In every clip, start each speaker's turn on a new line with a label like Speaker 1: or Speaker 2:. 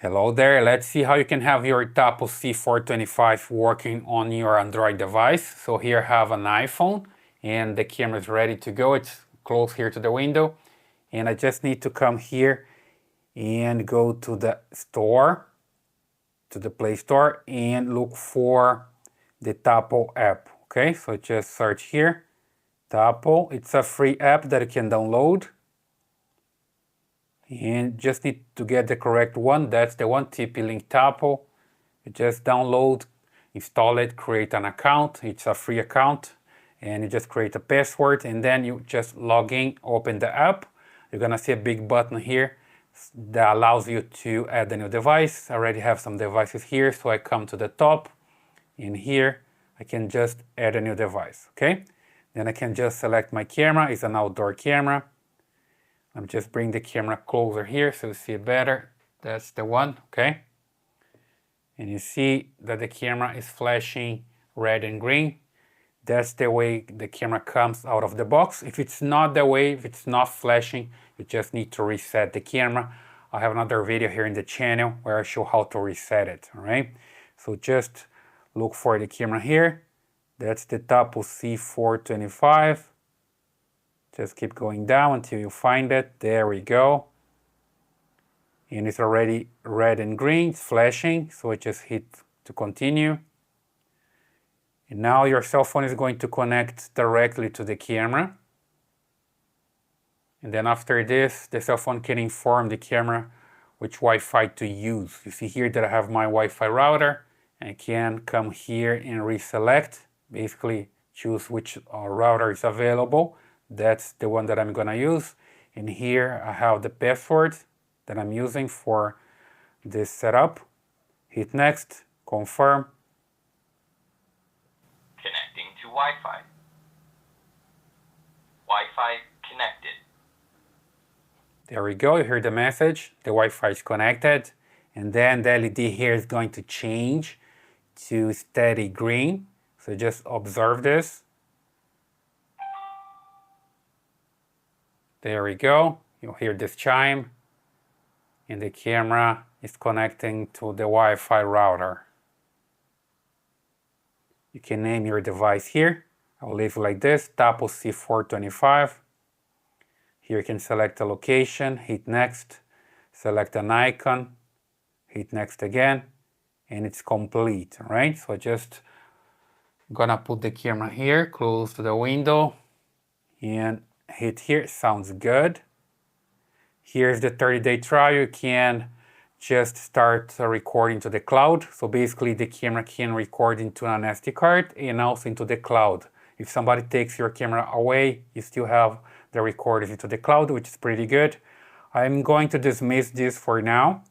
Speaker 1: Hello there, let's see how you can have your Tapo C425 working on your Android device. So here I have an iPhone and the camera is ready to go. It's close here to the window and I just need to come here and go to the store, to the Play Store, and look for the Tapo app. Okay, so just search here, Tapo. It's a free app that you can download. And just need to get the correct one. That's the one, TP-Link Tapo. You just download, install it, create an account. It's a free account and you just create a password and then you just log in, open the app. You're gonna see a big button here that allows you to add a new device. I already have some devices here, so I come to the top and here I can just add a new device, okay? Then I can just select my camera. It's an outdoor camera. I'm just bring the camera closer here so you see it better. That's the one, okay? And you see that the camera is flashing red and green. That's the way the camera comes out of the box. If it's not that way, if it's not flashing, you just need to reset the camera. I have another video here in the channel where I show how to reset it, all right? So just look for the camera here. That's the Tapo C425. Just keep going down until you find it. There we go. And it's already red and green, it's flashing, so I just hit to continue. And now your cell phone is going to connect directly to the camera. And then after this, the cell phone can inform the camera which Wi-Fi to use. You see here that I have my Wi-Fi router, and I can come here and reselect, basically choose which router is available. That's the one that I'm gonna use. And here I have the password that I'm using for this setup. Hit next, confirm.
Speaker 2: Connecting to Wi-Fi. Wi-Fi connected.
Speaker 1: There we go, you hear the message, the Wi-Fi is connected. And then the LED here is going to change to steady green. So just observe this. There we go, you'll hear this chime and the camera is connecting to the Wi-Fi router. You can name your device here. I'll leave it like this, Tapo C425. Here you can select a location, hit next, select an icon, hit next again, and it's complete, right? So just gonna put the camera here, close to the window, and hit here, sounds good. Here's the 30-day trial. You can just start recording to the cloud. So basically the camera can record into an SD card and also into the cloud. If somebody takes your camera away, you still have the recordings into the cloud, which is pretty good. I'm going to dismiss this for now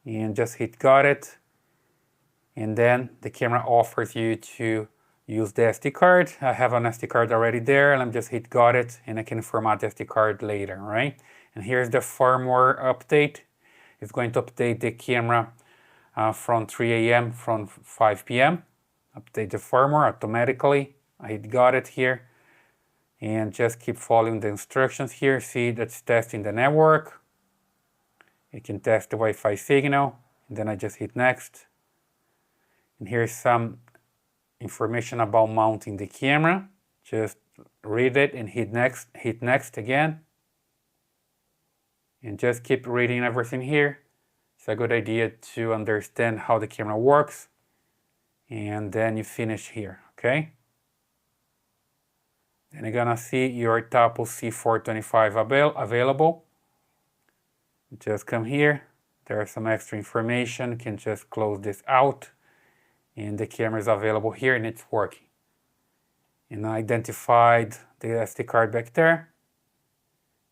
Speaker 1: and just hit got it. And then the camera offers you to use the SD card. I have an SD card already there and I'm just hit got it and I can format the SD card later, right? And here's the firmware update. It's going to update the camera from 3 a.m. from 5 p.m. Update the firmware automatically. I hit got it here and just keep following the instructions here. See, that's testing the network. You can test the Wi-Fi signal and then I just hit next. And here's some information about mounting the camera. Just read it and hit next again. And just keep reading everything here. It's a good idea to understand how the camera works. And then you finish here, okay? Then you're gonna see your Tapo C425 available. Just come here. There's some extra information. You can just close this out. And the camera is available here and it's working. And I identified the SD card back there.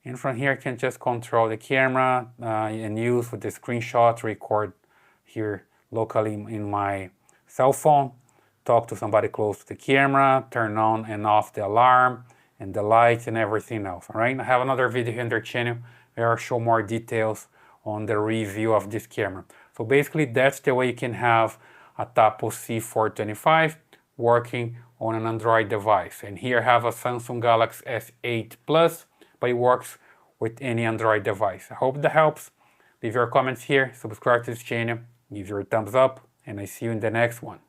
Speaker 1: And from here I can just control the camera and use with the screenshot to record here locally in my cell phone, talk to somebody close to the camera, turn on and off the alarm and the lights and everything else, all right? I have another video here on their channel where I show more details on the review of this camera. So basically that's the way you can have a Tapo C425 working on an Android device. And here I have a Samsung Galaxy S8 Plus, but it works with any Android device. I hope that helps. Leave your comments here, subscribe to this channel, give your thumbs up, and I see you in the next one.